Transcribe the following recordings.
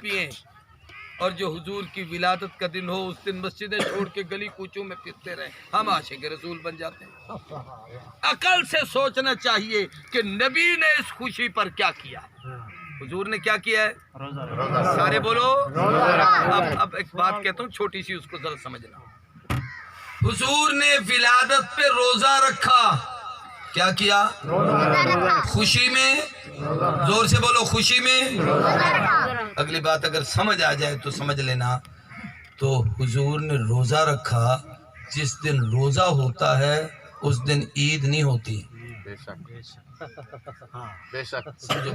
پئیں، اور جو حضور کی ولادت کا دن ہو اس دن مسجدیں چھوڑ کے گلی کوچوں میں پھرتے رہیں، ہم عاشق رسول بن جاتے ہیں۔ عقل سے سوچنا چاہیے کہ نبی نے اس خوشی پر کیا کیا، حضور نے کیا کیا ہے؟ روزہ۔ سارے بولو اب ایک بات کہتا ہوں چھوٹی سی، اس کو ذرا سمجھنا۔ حضور نے ولادت پہ روزہ رکھا، کیا کیا؟ خوشی میں، زور سے بولو، خوشی میں۔ اگلی بات اگر سمجھ آ جائے تو سمجھ لینا، تو حضور نے روزہ رکھا، جس دن روزہ ہوتا ہے اس دن عید نہیں ہوتی، سمجھو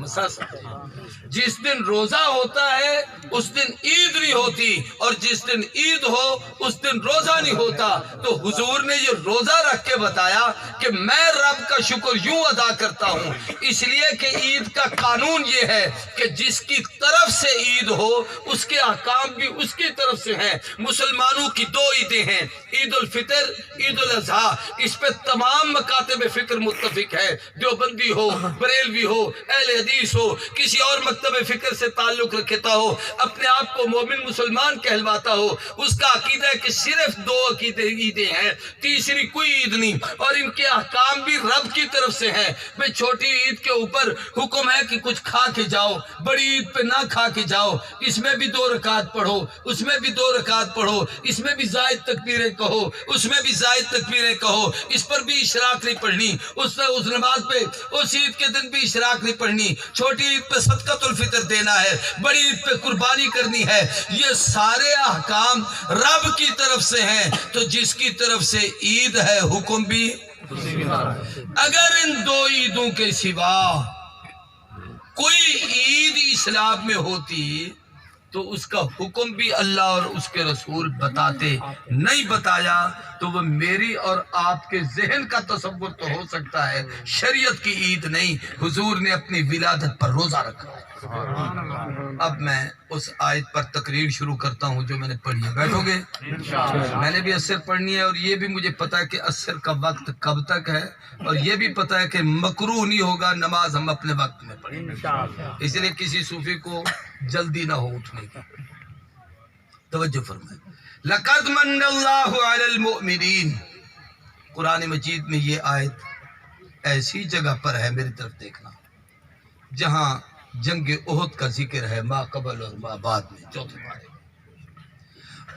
مسئلہ سمجھو۔ جس دن روزہ ہوتا ہے اس دن عید نہیں ہوتی، اور جس دن عید ہو اس دن روزہ نہیں ہوتا۔ تو حضور نے یہ روزہ رکھ کے بتایا کہ میں رب کا شکر یوں ادا کرتا ہوں، اس لیے کہ عید کا قانون یہ ہے کہ جس کی طرف سے عید ہو اس کے احکام بھی اس کی طرف سے ہیں۔ مسلمانوں کی دو عیدیں ہیں، عید الفطر، عید الاضحیٰ، اس پہ تمام مکاتب فکر متفق ہے، دیوبندی ہو، بریلوی ہو، اہل حدیث ہو، کسی اور مکتب فکر سے تعلق رکھتا ہو، اپنے آپ کو مومن مسلمان کہلواتا ہو، اس کا عقیدہ ہے کہ صرف دو عیدیں ہیں، تیسری کوئی عید نہیں، اور ان کے احکام بھی رب کی طرف سے ہیں۔ بھئی چھوٹی عید کے اوپر حکم ہے کہ کچھ کھا کے جاؤ، بڑی عید پہ نہ کھا کے جاؤ، اس میں بھی 2 رکعت پڑھو، اس میں بھی 2 رکعت پڑھو، اس میں بھی زائد تکبیریں کہو، اس میں بھی زائد تکبیریں کہو، اس پر بھی اشراق نہیں پڑھنی، اس نماز پہ اس عید کے دن بھی اشراق نہیں پڑھنی، چھوٹی عید پہ صدقۃ الفطر دینا ہے، بڑی عید پہ قربانی کرنی ہے۔ یہ سارے احکام رب کی طرف سے ہیں، تو جس کی طرف سے عید ہے حکم بھی۔ اگر ان 2 عیدوں کے سوا کوئی عید اسلام میں ہوتی تو اس کا حکم بھی اللہ اور اس کے رسول بتاتے، نہیں بتایا تو وہ میری اور آپ کے ذہن کا تصور تو ہو سکتا ہے، شریعت کی عید نہیں۔ حضور نے اپنی ولادت پر روزہ رکھا۔ اب میں اس آیت پر تقریر شروع کرتا ہوں جو میں نے پڑھی ہے، بیٹھو گے؟ میں نے بھی عصر پڑھنی ہے، اور یہ بھی مجھے پتا ہے کہ عصر کا وقت کب تک ہے، اور یہ بھی پتا ہے کہ مکروہ نہیں ہوگا نماز ہم اپنے وقت میں پڑھیں، اس لیے کسی صوفی کو جلدی نہ ہو اٹھنے کی۔ توجہ فرمائیں، لَقَدْ مَنَّ اللَّهُ عَلَى الْمُؤْمِنِينَ، قرآن مجید میں یہ آیت ایسی جگہ پر ہے، میری طرف دیکھنا، جہاں جنگ احد کا ذکر ہے، ما قبل اور ما بعد میں، چوتھے پارے۔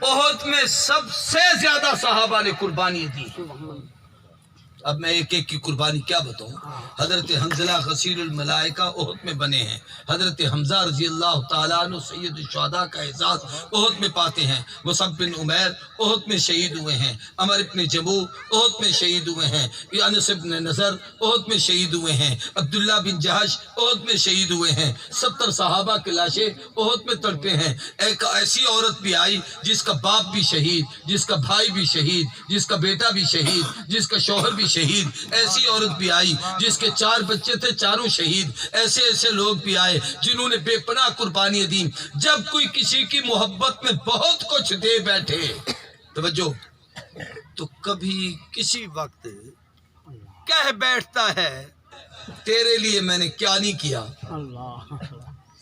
احد میں سب سے زیادہ صحابہ نے قربانی دی۔ اب میں ایک ایک کی قربانی کیا بتاؤں؟ حضرت حنظلہ غسیل الملائکہ احد میں بنے ہیں، حضرت حمزہ رضی اللہ تعالیٰ عنہ سید الشہداء کا اعزاز احد میں پاتے ہیں، مصعب بن عمیر احد میں شہید ہوئے ہیں، عمر بن جموح احد میں شہید ہوئے ہیں، انس بن نضر احد میں شہید ہوئے ہیں، عبداللہ بن جہش احد میں شہید ہوئے ہیں، 70 صحابہ کے لاشیں احد میں تڑپے ہیں۔ ایک ایسی عورت بھی آئی جس کا باپ بھی شہید، جس کا بھائی بھی شہید، جس کا بیٹا بھی شہید، جس کا شوہر بھی شہید۔ ایسی عورت بھی آئی جس کے 4 بچے تھے، چاروں شہید۔ ایسے ایسے لوگ بھی آئے جنہوں نے بے پناہ قربانیاں دی۔ جب کوئی کسی کی محبت میں بہت کچھ دے بیٹھے، توجہ، تو کبھی کسی وقت کہہ بیٹھتا ہے تیرے لیے میں نے کیا نہیں کیا،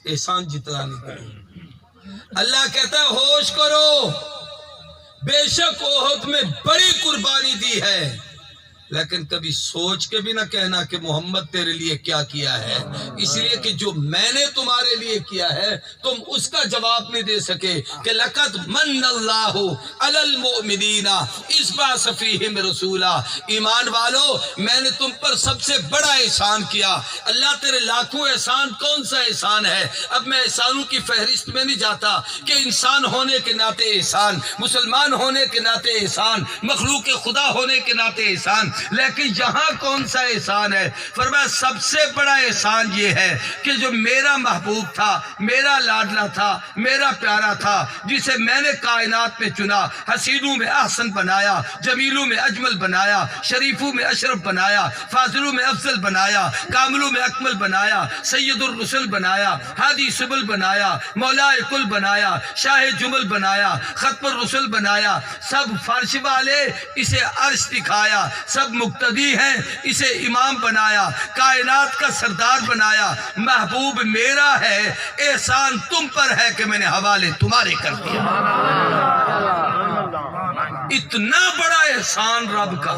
احسان جتلانے پڑے۔ اللہ کہتا ہے ہوش کرو، بے شک احد میں بڑی قربانی دی ہے، لیکن کبھی سوچ کے بھی نہ کہنا کہ محمد تیرے لیے کیا کیا ہے، اس لیے کہ جو میں نے تمہارے لیے کیا ہے تم اس کا جواب نہیں دے سکے کہ لَقَدْ مَنَّ اللَّهُ عَلَى الْمُؤْمِنِينَ إِذْ بَعَثَ فِيهِمْ رَسُولًا، ایمان والو میں نے تم پر سب سے بڑا احسان کیا۔ اللہ تیرے لاکھوں احسان کون سا احسان ہے؟ اب میں احسانوں کی فہرست میں نہیں جاتا کہ انسان ہونے کے ناطے احسان، مسلمان ہونے کے ناطے احسان، مخلوق خدا ہونے کے ناطے احسان، لیکن یہاں کون سا احسان ہے؟ فرمایا سب سے بڑا احسان یہ ہے کہ جو میرا محبوب تھا، میرا لاڈلا تھا، میرا پیارا تھا، جسے میں نے کائنات میں چنا، حسینوں میں احسن بنایا، جمیلوں میں اجمل بنایا، شریفوں میں اشرف بنایا، فاضلوں میں افضل بنایا، کاملوں میں اکمل بنایا، سید الرسل بنایا، ہادی سبل بنایا، مولا کل بنایا، شاہ جمل بنایا، ختم الرسل بنایا، سب فرش والے اسے عرش دکھایا، سب सब मुक्तदी हैं, इसे इमाम बनाया, कायनात का सरदार बनाया, महबूब मेरा है, एहसान तुम पर है कि मैंने हवाले तुम्हारे कर दिया। इतना बड़ा एहसान रब का।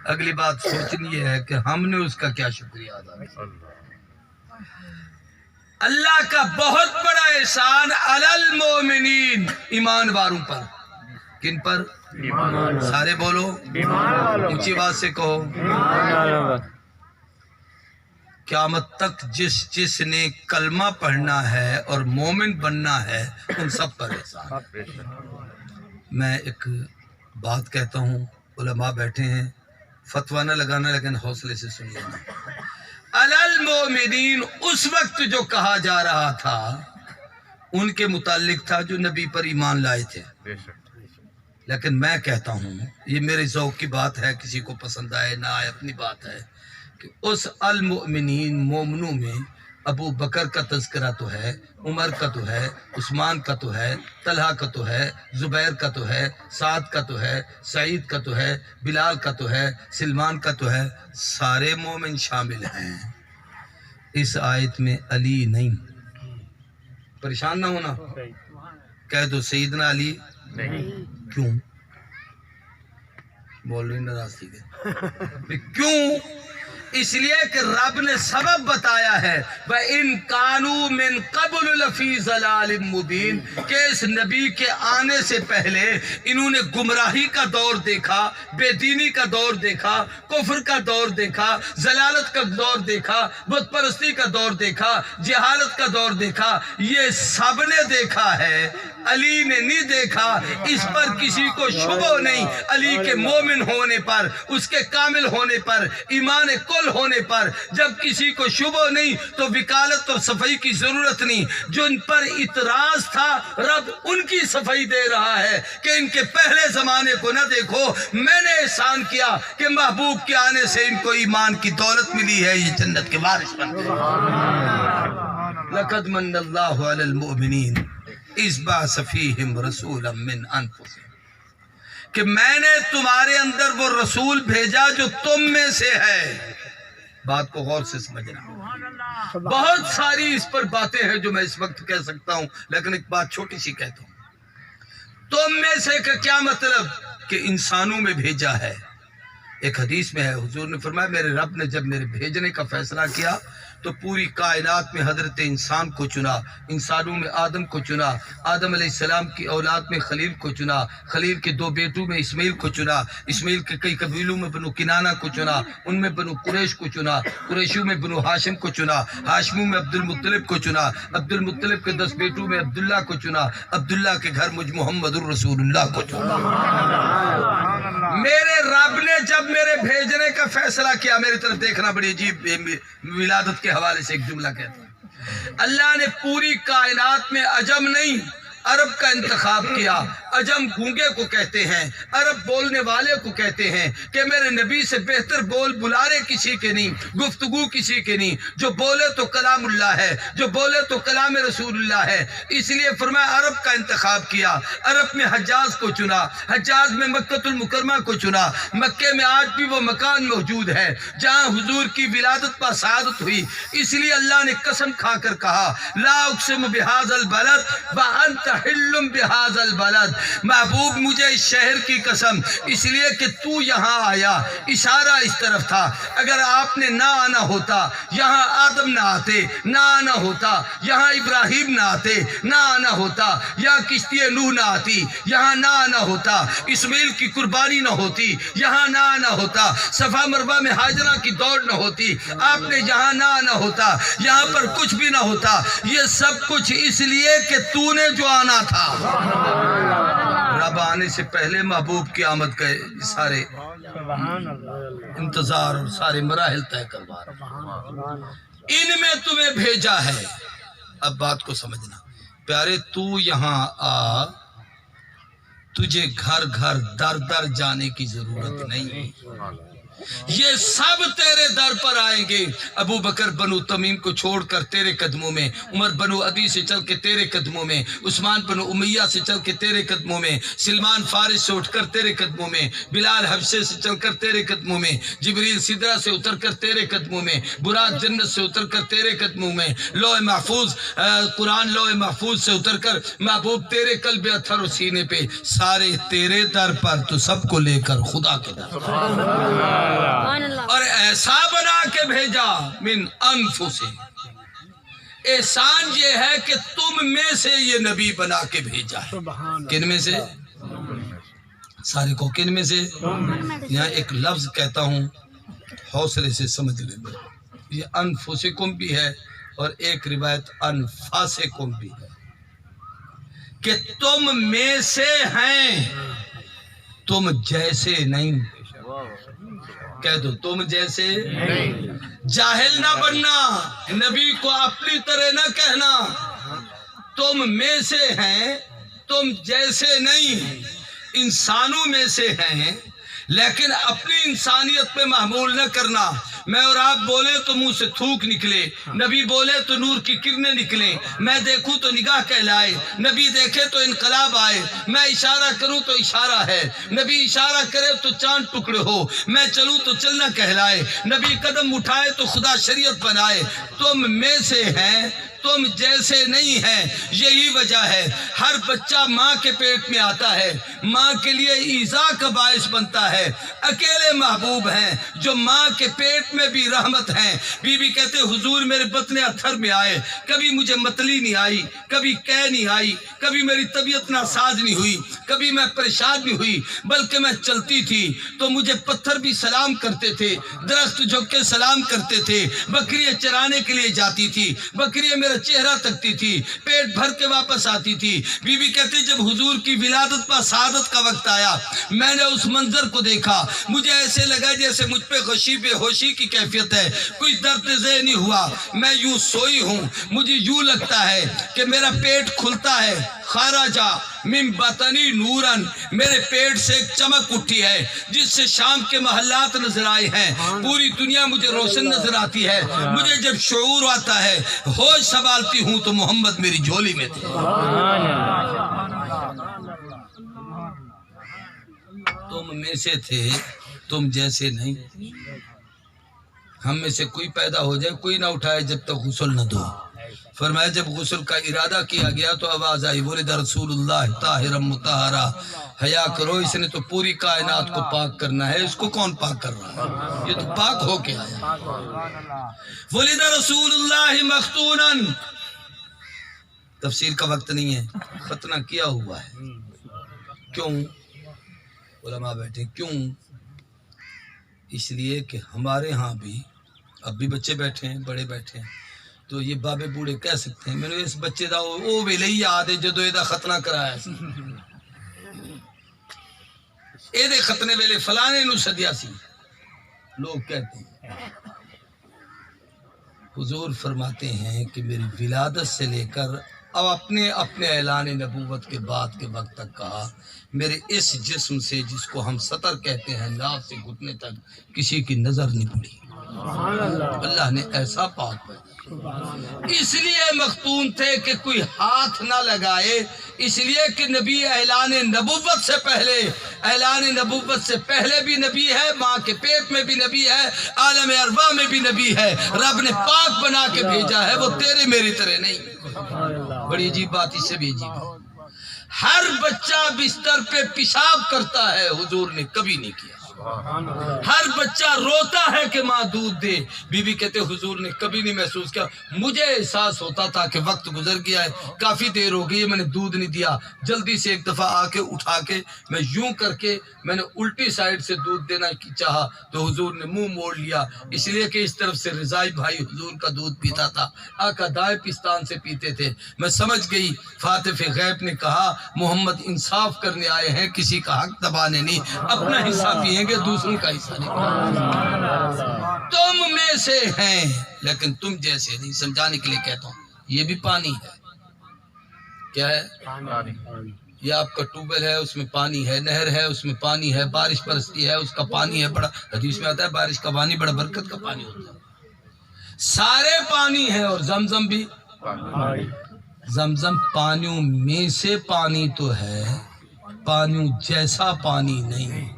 अगली बात सोचनी है कि हमने उसका क्या शुक्रिया अदा किया। अल्लाह का बहुत बड़ा एहसान अलल मोमिनीन, ईमान वालों पर। किन पर? सारे बोलो, ऊंची बात से कहो। क़यामत तक जिसने कलमा पढ़ना है और मोमिन बनना है, उन सब पर एहसान। मैं एक बात कहता हूँ, उलमा बैठे हैं, फतवा न लगाना, लेकिन हौसले से सुन लेना। अलल मोमिनीन उस वक्त जो कहा जा रहा था उनके मुतालिक था जो नबी पर ईमान लाए थे। लेकिन मैं कहता हूँ, ये मेरे ज़ौक़ की बात है, किसी को पसंद आए ना आए अपनी बात है, कि उस अल मोमिनीन मोमनों में अबू बकर का तज़किरा तो है, उमर का तो है, उस्मान का तो है, तलहा का तो है, ज़ुबैर का तो है, साद का तो है, सईद का तो है, बिलाल का तो है, सलमान का तो है, सारे मोमिन शामिल हैं। इस आयत में अली नहीं। परेशान ना होना, कह दो सईदना अली नहीं। क्यों बोल रही नाराज़गी के? क्यों? इसलिए कि रब ने सबब बताया है, व इन कानू मिन क़ब्ल लफ़ी ज़लालिम मुबीन, कि इस नबी के आने से पहले इन्होंने गुमराही का दौर देखा, बेदीनी का दौर देखा, कुफ्र का दौर देखा, जलालत का दौर देखा, बुत परस्ती का दौर देखा, जहालत का दौर देखा। ये सब ने देखा है, अली ने नहीं देखा। इस पर किसी को शुबह नहीं। अली के मोमिन होने पर, उसके कामिल होने पर, ईमान कुल होने पर जब किसी को शुबह नहीं तो विकालत और सफाई की जरूरत नहीं। जो इन पर इतराज था, रब उनकी सफाई दे रहा है कि इनके पहले जमाने को न देखो, मैंने एहसान किया कि महबूब के आने से इनको ईमान की दौलत मिली है, ये जन्नत के वारिस बन गए। लक़द मन्नल्लाहु अलल मुमिनीन इज़ बअस फ़ीहिम रसूलन मिन अनफुसिहिम, कि मैंने तुम्हारे अंदर वो रसूल भेजा जो तुम में से है। बात को गौर से समझना। बहुत सारी इस पर बातें हैं जो मैं इस वक्त कह सकता हूं, लेकिन एक बात छोटी सी कहता हूं। तुम में से का क्या मतलब? कि इंसानों में भेजा है। एक हदीस में है, हुजूर ने फरमाया, मेरे रब ने जब मेरे भेजने का फैसला किया तो पूरी कायनात में हजरत इंसान को चुना, इंसानों में आदम को चुना, आदम अलैहिस्सलाम की औलाद में खलील को चुना, खलील के दो बेटों में इस्माइल को चुना, इस्माइल के कई कबीलों में बनु किनाना को चुना, उनमें बनु कुरैश को चुना, कुरैशियों में बनु हाशिम को चुना, हाशिमों में अब्दुल मुत्तलिब को चुना, अब्दुल मुत्तलिब के 10 बेटों में अब्दुल्ला को चुना, अब्दुल्ला के घर मुझ मुहम्मदुर रसूलुल्लाह को चुना। मेरे रब ने जब मेरे भेजने का फैसला किया, मेरी तरफ देखना, बड़ी अजीब विलादत के हवाले से एक जुमला कहता है। अल्लाह ने पूरी कायनात में अजम नहीं अरब का इंतखाब किया। अजम गूंगे को कहते हैं, अरब बोलने वाले को कहते हैं कि मेरे नबी से बेहतर बोल बुलारे किसी के नहीं, गुफ्तगू किसी के नहीं। जो बोले तो कलामुल्लाह है, जो बोले तो कलाम रसूलुल्लाह है। इसलिए फरमाया अरब का इंतखाब किया। अरब में हज्जाज को चुना, हज्जाज में मक्कतुल मुकरमा को चुना। मक्के में आज भी वो मकान मौजूद है जहाँ हुजूर की विलादत पर शहादत हुई। इसलिए अल्लाह ने कसम खाकर कहा, ला उक़सिमु बिहाज़ल बलद व अंत हिल्लुम बिहाज़ल बलद। महबूब मुझे इस शहर की कसम, इसलिए कि तू यहाँ आया, इशारा इस तरफ था। अगर आपने ना आना होता, यहाँ आदम ना आते, ना आना होता, यहाँ इब्राहिम ना आते, ना आना होता, यहाँ किश्ती नूह ना आती, यहाँ ना आना होता, इस्माइल की कुर्बानी ना होती, यहाँ ना आना होता, सफा मरवा में हाजरा की दौड़ ना होती, आपने यहाँ ना आना होता, यहाँ पर कुछ भी ना होता। ये सब कुछ इसलिए कि तूने जो आना था। रब आने से पहले महबूब की आमद के सारे इंतजार और सारे मराहिल तय करवा रहे, इनमें तुम्हें भेजा है। अब बात को समझना प्यारे, तू यहाँ आ, तुझे घर घर दर दर जाने की जरूरत नहीं। ये सब तेरे दर पर आएंगे। अबू बकर बनु तमीम को छोड़कर तेरे कदमों में, उमर बनु अदी से चल के तेरे कदमों में, उस्मान बनु उमैया से चल के तेरे कदमों में, सलमान फारिस से उठकर तेरे कदमों में, बिलाल हबशे से चलकर तेरे कदमों में, जिब्रील सिदरा से उतरकर तेरे कदमों में, बुराक जन्नत से उतरकर तेरे कदमों में, लौह महफूज कुरान लौह महफूज से उतरकर महबूब तेरे कल्ब अथर और सीने पे, सारे तेरे दर पर, तो सबको लेकर खुदा के दर और ऐसा बना के भेजा मिन अनफुसे। एहसान ये है कि तुम में से ये नबी बना के भेजा है। किन में से? सारे को किन में से? यहाँ एक लफ्ज कहता हूँ, हौसले से समझ लेना। ये अनफुसिकुम भी है और एक रिवायत अनफासिकुम भी है कि तुम में से हैं, तुम जैसे नहीं। कह दो, तुम जैसे नहीं। जाहिल ना बनना, नबी को अपनी तरह ना कहना। तुम में से हैं, तुम जैसे नहीं। इंसानों में से हैं, लेकिन अपनी इंसानियत पे महमूल न करना। मैं और आप बोले तो मुंह से थूक निकले, नबी बोले तो नूर की किरणें निकले, मैं देखूं तो निगाह कहलाए, नबी देखे तो इनकलाब आए, मैं इशारा करूं तो इशारा है, नबी इशारा करे तो चांद टुकड़े हो, मैं चलूं तो चलना कहलाए, नबी कदम उठाए तो खुदा शरीयत बनाए। तुम में से हैं, तुम जैसे नहीं है। यही वजह है हर बच्चा माँ के पेट में आता है, माँ के लिए ईज़ा का बायस बनता है। अकेले महबूब हैं जो माँ के पेट में भी रहमत हैं। बीबी कहते हुजूर मेरे बतने अथर में आए, कभी मुझे मतली नहीं आई, कभी कै नहीं आई, कभी मेरी तबीयत नासाज नहीं हुई, कभी मैं परेशान नहीं हुई, बल्कि मैं चलती थी तो मुझे पत्थर भी सलाम करते थे, दरख्त झुक के सलाम करते थे, बकरियां चराने के लिए जाती थी, बकरियां मेरा चेहरा तकती थी, पेट भर के वापस आती थी। बीबी कहती जब हुजूर की विलादत पर शहादत का वक्त आया, मैंने उस मंजर को देखा, मुझे ऐसे लगा जैसे मुझ पे खुशी बेहोशी की कैफियत है, कोई दर्द ज़े नहीं हुआ, मैं यूं सोई हूँ, मुझे यूं लगता है कि मेरा पेट खुलता है। खाराजा मिन बतनी नूरन, मेरे पेट से एक चमक उठी है जिससे शाम के महल्लात नजर आए हैं, पूरी दुनिया मुझे रोशन नजर आती है। मुझे जब शऊर आता है, होश संभालती हूँ तो मोहम्मद मेरी झोली में थे। तुम में से थे, तुम जैसे नहीं। हम में से कोई पैदा हो जाए, कोई ना उठाए जब तक गुस्ल न दो। फरमाया जब गुस्ल का इरादा किया गया तो आवाज आई, बोले रसूलुल्लाह ताहिरम मुताहरा, हया करो, इसने तो पूरी कायनात को पाक करना है, इसको कौन पाक कर रहा है, ये तो पाक होके आया। बोले रसूलुल्लाह मख्तूनन, तफसीर का वक्त नहीं है, खतना किया हुआ है। क्यों? उलमा बैठे, क्यों? इसलिए कि हमारे यहाँ भी अब भी बच्चे बैठे हैं, बड़े बैठे हैं, तो ये बाबे बूढ़े कह सकते हैं मैंने इस बच्चे का वो वेले ही याद है जो एदा खतना कराया, एदे खतने वेले फलाने नू सदिया सी। लोग कहते हैं, हुजूर फरमाते हैं कि मेरी विलादत से लेकर अब अपने अपने ऐलान नबूवत के बाद के वक्त तक कहा, मेरे इस जिस्म से जिसको हम सतर कहते हैं, नाक से घुटने तक किसी की नजर नहीं पड़ी। अल्लाह ने ऐसा पाक पैदा, इसलिए मख्तून थे कि कोई हाथ ना लगाए, इसलिए कि नबी ऐलान नबूवत से पहले, ऐलान नबूवत से पहले भी नबी है, माँ के पेट में भी नबी है, आलम अरवा में भी नबी है। रब ने पाक बना के भेजा है, वो तेरे मेरी तरह नहीं। बड़ी अजीब बात, इससे भी अजीब, हर बच्चा बिस्तर पे पेशाब करता है, हुजूर ने कभी नहीं किया। हर बच्चा रोता है कि माँ दूध दे, बीबी कहते हुजूर ने कभी नहीं महसूस किया। मुझे एहसास होता था कि वक्त गुजर गया है, काफी देर हो गई है, मैंने दूध नहीं दिया, जल्दी से एक दफा आके उठा के मैं यूं करके मैंने उल्टी साइड से दूध देना की चाहा तो हुजूर ने मुंह मोड़ लिया, इसलिए कि इस तरफ से रिजाई भाई हुजूर का दूध पीता था, आका दाएं पिस्तान से पीते थे। मैं समझ गई, फातिह गैब ने कहा मोहम्मद इंसाफ करने आए हैं, किसी का हक दबाने नहीं, अपना हिस्सा पिएंगे, दूसरों का हिस्सा नहीं। तुम में से हैं लेकिन तुम जैसे नहीं। समझाने के लिए कहता हूं, ये भी पानी है। क्या है? یہ آپ کا ٹیوب ویل ہے، اس میں پانی ہے، نہر ہے اس میں پانی ہے، بارش برستی ہے اس کا پانی ہے، بڑا حدیث میں آتا ہے بارش کا پانی بڑا برکت کا پانی ہوتا ہے، سارے پانی ہے۔ اور زمزم بھی، زمزم پانیوں میں سے پانی تو ہے، پانیوں جیسا پانی نہیں۔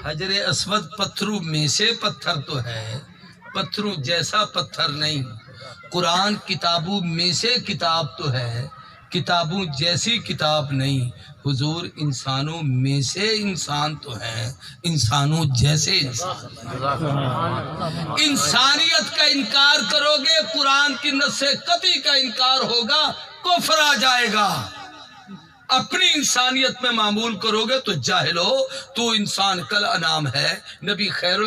حجر اسود پتھروں میں سے پتھر تو ہے، پتھروں جیسا پتھر نہیں۔ قرآن کتابوں میں سے کتاب تو ہے، کتابوں جیسی کتاب نہیں۔ حضور انسانوں میں سے انسان تو ہے، انسانوں جیسے انسان۔ انسانیت کا انکار کرو گے، قرآن کی نص قطعی کا انکار ہوگا، کفر آ جائے گا۔ اپنی انسانیت میں معمول کرو گے تو جاہل ہو، تو انسان کل انعام ہے۔ نبی خیر